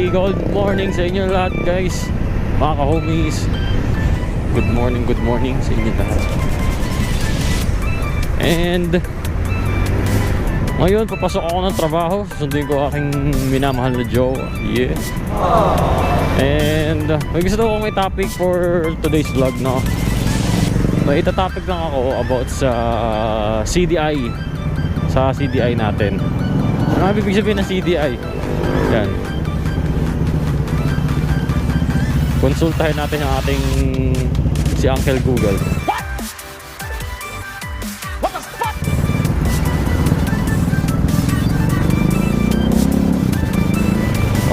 good morning sa inyo lahat guys, mga ka-homies. Good morning sa inyo lahat. And ngayon papasok ako ng trabaho, susundin ko aking minamahal na jowa. Yeah. And may gusto akong may topic for today's vlog, no? May itatopic lang ako about sa CDI. Sa CDI natin. Ano ibig sabihin ng CDI? Yan. Konsultahin natin ang ating si Uncle Google. What the fuck?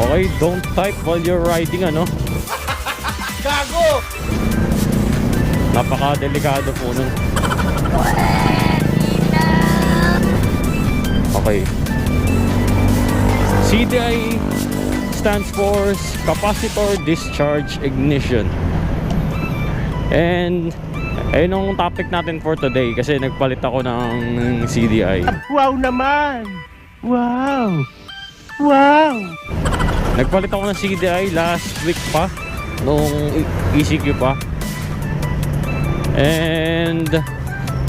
Okay, don't type while you're riding, ano? Gago! Napaka-delikado po nun. Okay. CDI stands for Capacitor Discharge Ignition. And ayun ang topic natin for today kasi nagpalit ako ng CDI. Wow naman! Wow! Wow! Nagpalit ako ng CDI last week pa, nung ECQ pa. And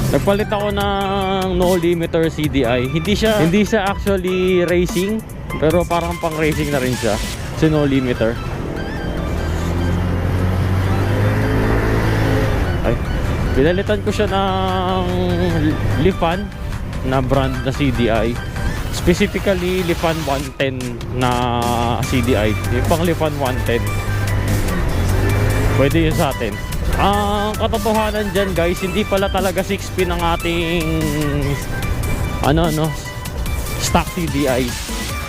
nagpalit ako ng no limiter CDI. Hindi siya actually racing, pero parang pang racing na rin siya. Kasi no limiter. Ay, pinalitan ko siya ng Lifan na brand na CDI. Specifically Lifan 110 na CDI. Yung pang Lifan 110 pwede yun sa atin. Ang katotohanan dyan guys, hindi pala talaga 6-pin ang ating stock CDI.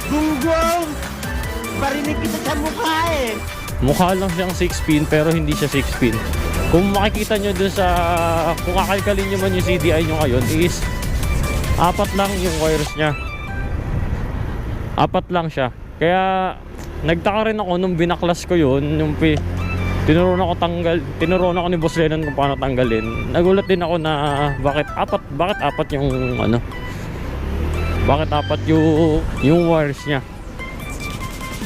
Gunggong! Barinig kita sa mukha eh! Mukha lang siyang 6-pin pero hindi siya 6-pin. Kung makikita nyo dun sa, kung kakalkalin nyo man yung CDI nyo ngayon, is 4 lang yung wires nya. 4 lang siya. Kaya nagtaka rin ako nung binaklas ko yun, yung tinuruan ako ni Boss Lennon kung paano tanggalin. Nagulat din ako na bakit apat yung wires niya.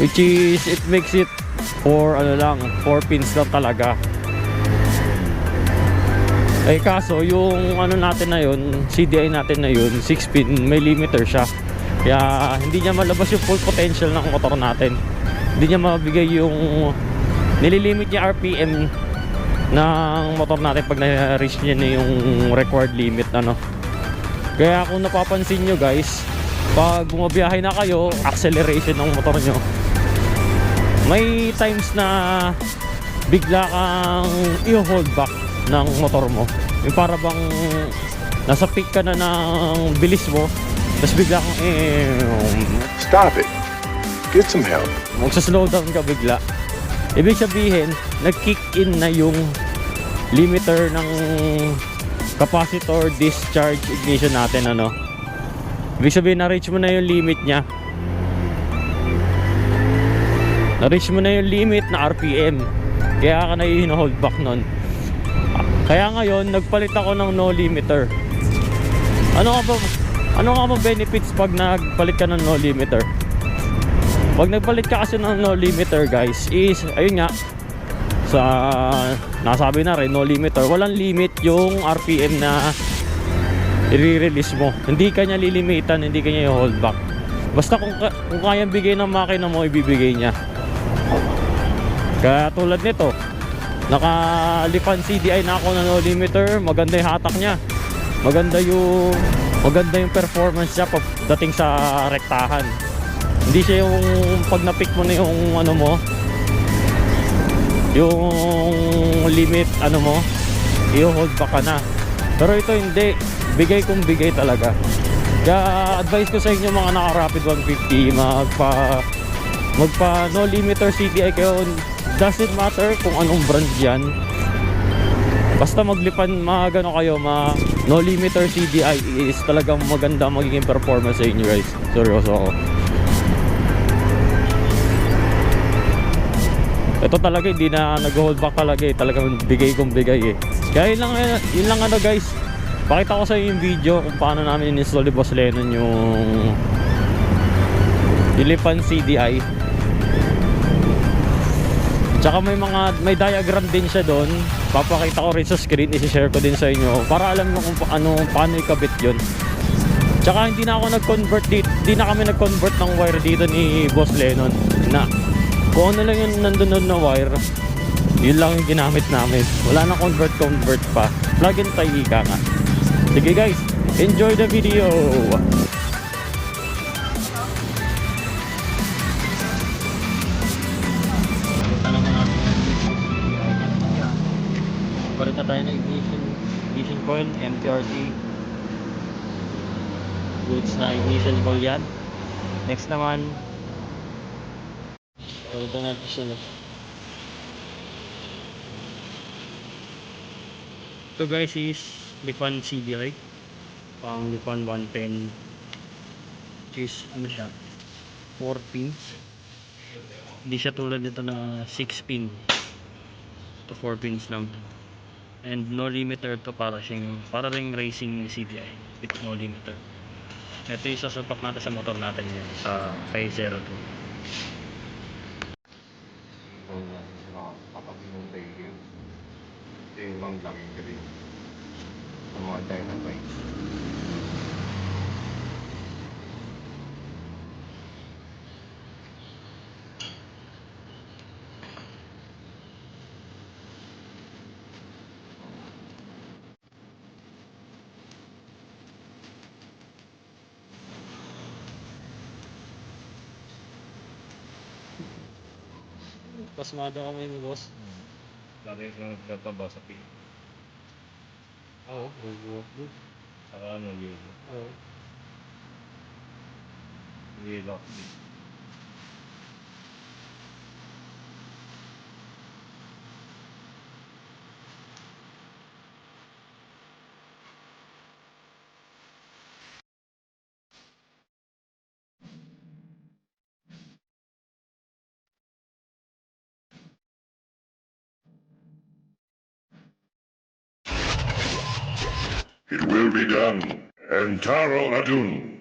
Which is it makes it 4 pins lang talaga. Eh kaso yung natin na yun, CDI natin na yun, 6-pin, may limiter siya. Kaya hindi niya malabas yung full potential ng motor natin. Hindi niya mabigay yung nililimit niya RPM ng motor natin pag na-reach niya na yung required limit, Kaya kung napapansin nyo guys, pag bumabiyahe na kayo, acceleration ng motor nyo, may times na bigla kang i-hold back ng motor mo. Yung para bang nasa peak ka na ng bilis mo, tapos bigla kang Stop it. Get some help. magsa-slow down ka bigla. Ibig sabihin, nag-kick in na yung limiter ng capacitor discharge ignition natin, Ibig sabihin, na-reach mo na yung limit niya. Na-reach mo na yung limit na RPM. Kaya ka na hino-hold back nun. Kaya ngayon, nagpalit ako ng no limiter. Ano nga ba benefits pag nagpalit ka ng no limiter? Pag nagpalit ka kasi ng no limiter guys, is ayun nga, nasabi na rin, no limiter, walang limit yung RPM na i-release mo. Hindi ka niya lilimitan, hindi ka niya i-hold back. Basta kung kayang bigay ng makina mo, ibibigay niya. Kaya tulad nito, naka-Lifan CDI na ako na no limiter, maganda yung hatak niya, maganda yung performance niya pagdating sa rektahan. Hindi siya yung pag na-pick mo na yung yung limit i-hold back ka na. Pero ito hindi, bigay kong bigay talaga. Kaya advice ko sa inyo mga naka-Rapid 150, magpa no limiter CDI kayo. Doesn't matter kung anong brand yan, basta maglipan kayo, no limiter CDI is talagang maganda magiging performance sa inyo guys. Seryoso ako. Ito talaga hindi na nag-hold back talaga talagang bigay kong bigay Kaya yun lang guys, pakita ko sa inyo yung video kung paano namin in-install ni Boss Lennon yung Lifan CDI. Tsaka may diagram din siya doon. Papakita ko rin sa screen, i-share ko din sa inyo para alam nyo kung paano ikabit yun. Tsaka hindi na kami nag-convert ng wire dito ni Boss Lennon. Na kung ano lang yung nandun na wire, yun lang yung ginamit namin. Wala na convert pa. Plug and tie ika nga. Sige guys, enjoy the video. Palit na tayo ng ignition coil, MTRT. Goods na ignition coil yan. Next naman, palit na natin siya. Ito guys is Lipan CDI, pang Lipan 110, which is ano siya, 4 pins. Hindi siya tulad nito na 6 pin. Ito 4 pins lang. And no limiter to, para ring racing CDI with no limiter. Ito yung sasupak natin sa motor natin yan, sa 502. Pasmado kami ni boss. Lagi ko nagtataba sa pin. Oo, bubuhat doon. Saka ano yun. Oo. Lock din. It will be done. And Taro Adun.